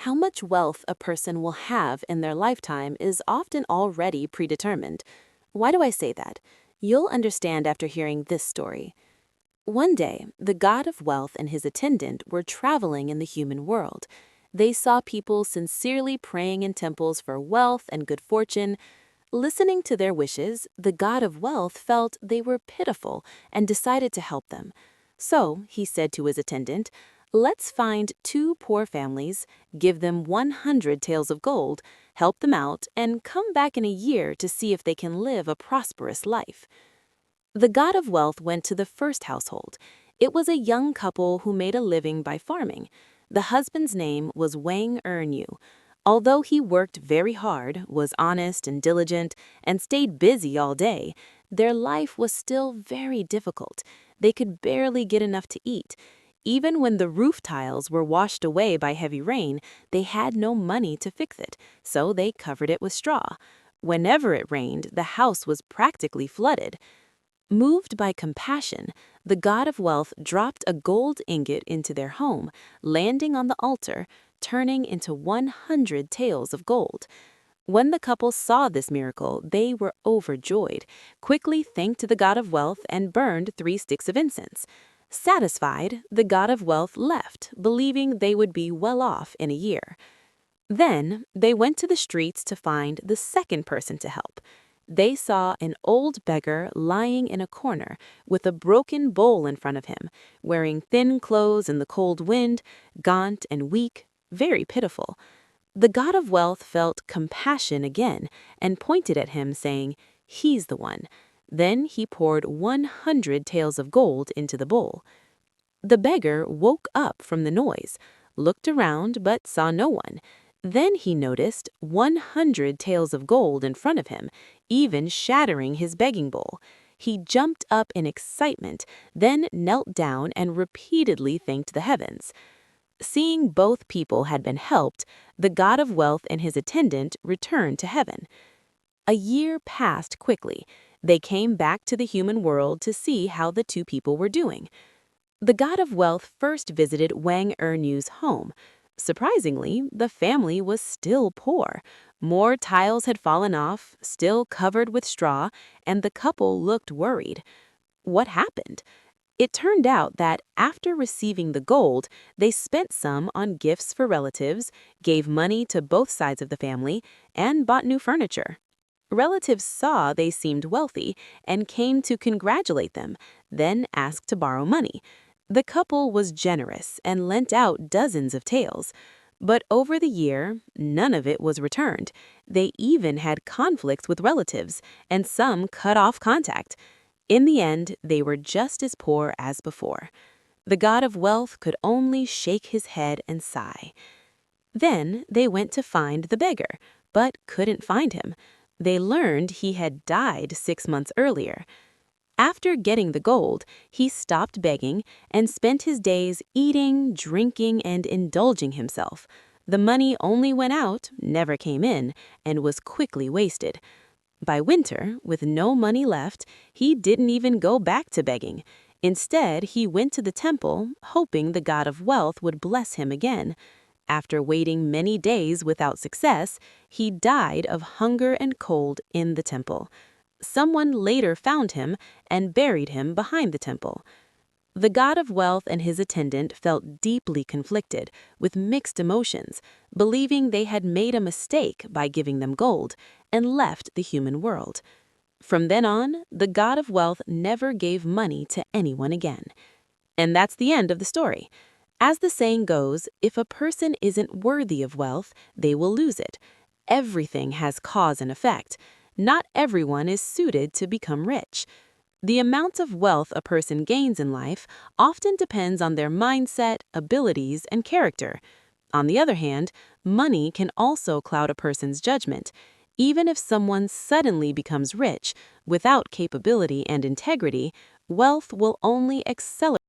How much wealth a person will have in their lifetime is often already predetermined. Why do I say that? You'll understand after hearing this story. One day, the god of wealth and his attendant were traveling in the human world. They saw people sincerely praying in temples for wealth and good fortune. Listening to their wishes, the god of wealth felt they were pitiful and decided to help them. So, he said to his attendant, "Let's find two poor families, give them 100 taels of gold, help them out, and come back in a year to see if they can live a prosperous life." The god of wealth went to the first household. It was a young couple who made a living by farming. The husband's name was Wang Ernu. Although he worked very hard, was honest and diligent, and stayed busy all day, their life was still very difficult. They could barely get enough to eat. Even when the roof tiles were washed away by heavy rain, they had no money to fix it, so they covered it with straw. Whenever it rained, the house was practically flooded. Moved by compassion, the god of wealth dropped a gold ingot into their home, landing on the altar, turning into 100 taels of gold. When the couple saw this miracle, they were overjoyed, quickly thanked the god of wealth, and burned 3 sticks of incense. Satisfied, the god of wealth left, believing they would be well off in a year. Then they went to the streets to find the second person to help. They saw an old beggar lying in a corner with a broken bowl in front of him, wearing thin clothes in the cold wind, gaunt and weak, very pitiful. The god of wealth felt compassion again and pointed at him, saying, "He's the one." Then he poured 100 taels of gold into the bowl. The beggar woke up from the noise, looked around but saw no one. Then he noticed 100 taels of gold in front of him, even shattering his begging bowl. He jumped up in excitement, then knelt down and repeatedly thanked the heavens. Seeing both people had been helped, the god of wealth and his attendant returned to heaven. A year passed quickly. They came back to the human world to see how the two people were doing. The god of wealth first visited Wang Ernu's home. Surprisingly, the family was still poor. More tiles had fallen off, still covered with straw, and the couple looked worried. What happened? It turned out that after receiving the gold, they spent some on gifts for relatives, gave money to both sides of the family, and bought new furniture. Relatives saw they seemed wealthy and came to congratulate them, then asked to borrow money. The couple was generous and lent out dozens of taels. But over the year, none of it was returned. They even had conflicts with relatives, and some cut off contact. In the end, they were just as poor as before. The god of wealth could only shake his head and sigh. Then they went to find the beggar, but couldn't find him. They learned he had died 6 months earlier. After getting the gold, he stopped begging and spent his days eating, drinking, and indulging himself. The money only went out, never came in, and was quickly wasted. By winter, with no money left, he didn't even go back to begging. Instead, he went to the temple, hoping the god of wealth would bless him again. After waiting many days without success, he died of hunger and cold in the temple. Someone later found him and buried him behind the temple. The god of wealth and his attendant felt deeply conflicted, with mixed emotions, believing they had made a mistake by giving them gold, and left the human world. From then on, the god of wealth never gave money to anyone again. And that's the end of the story. As the saying goes, if a person isn't worthy of wealth, they will lose it. Everything has cause and effect. Not everyone is suited to become rich. The amount of wealth a person gains in life often depends on their mindset, abilities, and character. On the other hand, money can also cloud a person's judgment. Even if someone suddenly becomes rich, without capability and integrity, wealth will only accelerate